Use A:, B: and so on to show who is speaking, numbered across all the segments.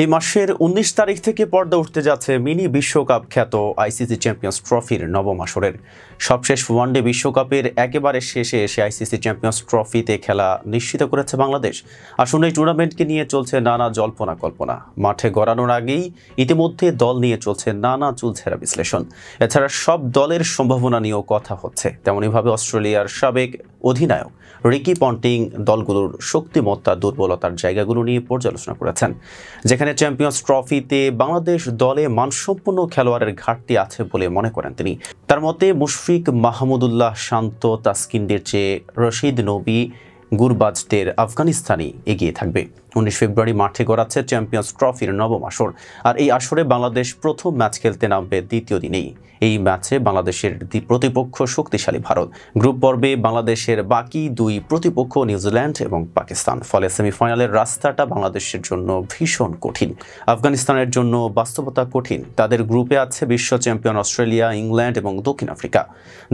A: এই মাসের ১৯ তারিখ থেকে পর্দা উঠতে যাচ্ছে মিনি বিশ্বকাপ খ্যাত আইসিসি চ্যাম্পিয়ন্স ট্রফির নবম আসরের। সবশেষ ওয়ানডে বিশ্বকাপের একেবারে শেষে এসে আইসিসি চ্যাম্পিয়ন্স ট্রফিতে খেলা নিশ্চিত করেছে বাংলাদেশ। আসলে এই টুর্নামেন্টকে নিয়ে চলছে নানা জল্পনা কল্পনা। মাঠে গড়ানোর আগেই ইতিমধ্যে দল নিয়ে চলছে নানা চুলছেরা বিশ্লেষণ। এছাড়া সব দলের সম্ভাবনা নিয়েও কথা হচ্ছে। তেমনইভাবে অস্ট্রেলিয়ার সাবেক অধিনায়ক রিকি পন্টিং দলগুলোর শক্তিমত্তা দুর্বলতার জায়গাগুলো নিয়ে পর্যালোচনা করেছেন। যেখানে চ্যাম্পিয়ন্স ট্রফিতে বাংলাদেশ দলে মানসম্পন্ন খেলোয়াড়ের ঘাটতি আছে বলে মনে করেন তিনি। তার মতে মুশফিক মাহমুদুল্লাহ শান্ত তাসকিনদের চেয়ে রশিদ নবী গুরবাজদের আফগানিস্তানই এগিয়ে থাকবে। ১৯ ফেব্রুয়ারি মাঠে গড়াচ্ছে চ্যাম্পিয়ন্স ট্রফির নবম আসর। আর এই আসরে বাংলাদেশ প্রথম ম্যাচ খেলতে নামবে দ্বিতীয় দিনেই। এই ম্যাচে বাংলাদেশের প্রতিপক্ষ শক্তিশালী ভারত। গ্রুপ পর্বে বাংলাদেশের বাকি দুই প্রতিপক্ষ নিউজিল্যান্ড এবং পাকিস্তান। ফলে সেমিফাইনালের রাস্তাটা বাংলাদেশের জন্য ভীষণ কঠিন। আফগানিস্তানের জন্য বাস্তবতা কঠিন। তাদের গ্রুপে আছে বিশ্ব চ্যাম্পিয়ন অস্ট্রেলিয়া, ইংল্যান্ড এবং দক্ষিণ আফ্রিকা।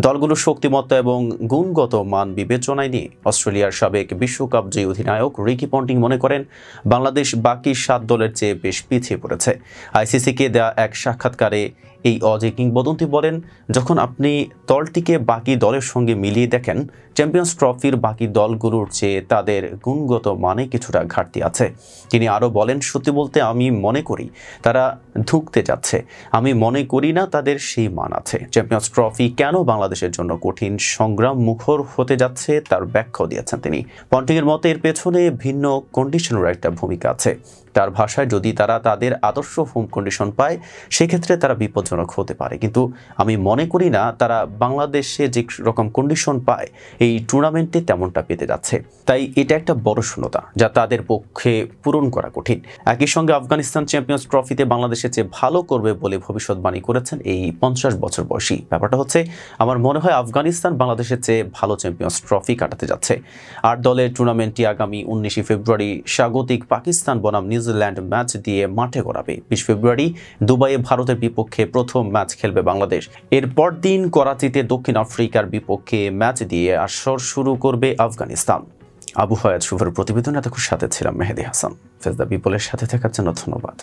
A: দলগুলোর শক্তিমত্তা এবং গুণগত মান বিবেচনায় নিয়ে অস্ট্রেলিয়ার সাবেক বিশ্বকাপ জয়ী অধিনায়ক রিকি পন্টিং মনে করেন বাংলাদেশ বাকি ৭ দলের চেয়ে বেশ পিছিয়ে পড়েছে। আইসিসিকে দেয়া এক সাক্ষাৎকারে এই অজয় কিংবদন্তি বলেন, যখন আপনি দলটিকে বাকি দলের সঙ্গে মিলিয়ে দেখেন, চ্যাম্পিয়ন্স ট্রফির বাকি দলগুলোর চেয়ে তাদের গুণগত মানে কিছুটা ঘাটতি আছে। তিনি আরও বলেন, সত্যি বলতে আমি মনে করি তারা ধুঁকতে যাচ্ছে। আমি মনে করি না তাদের সেই মান আছে। চ্যাম্পিয়ন্স ট্রফি কেন বাংলাদেশের জন্য কঠিন সংগ্রাম মুখর হতে যাচ্ছে তার ব্যাখ্যাও দিয়েছেন তিনি। পন্টিংয়ের মতে এর পেছনে ভিন্ন কন্ডিশনের একটা ভূমিকা আছে। তার ভাষায় যদি তারা তাদের আদর্শ হোম কন্ডিশন পায় সেক্ষেত্রে তারা বিপজ্জনক হতে পারে, কিন্তু আমি মনে করি না তারা বাংলাদেশে যে রকম কন্ডিশন পায় এই টুর্নামেন্টে তেমনটা পেতে যাচ্ছে। তাই এটা একটা বড় শূন্যতা যা তাদের পক্ষে পূরণ করা কঠিন। একই সঙ্গে আফগানিস্তান চ্যাম্পিয়ন্স ট্রফিতে বাংলাদেশের চেয়ে ভালো করবে বলে ভবিষ্যৎবাণী করেছেন এই ৫০ বছর বয়সী। ব্যাপারটা হচ্ছে, আমার মনে হয় আফগানিস্তান বাংলাদেশের চেয়ে ভালো চ্যাম্পিয়ন্স ট্রফি কাটাতে যাচ্ছে। ৮ দলের টুর্নামেন্টটি আগামী ১৯ ফেব্রুয়ারি স্বাগতিক পাকিস্তান বনাম নিউজিল্যান্ড ম্যাচ দিয়ে মাঠে গড়াবে। ২০ ফেব্রুয়ারি দুবাইয়ে ভারতের বিপক্ষে প্রথম ম্যাচ খেলবে বাংলাদেশ। এরপর দিন করাচিতে দক্ষিণ আফ্রিকার বিপক্ষে ম্যাচ দিয়ে আসর শুরু করবে আফগানিস্তান। আবু হায়াত শুভের প্রতিবেদন এতক্ষণ সাথে ছিলাম মেহেদি হাসান। ফেজদা বিপলের সাথে থাকার জন্য ধন্যবাদ।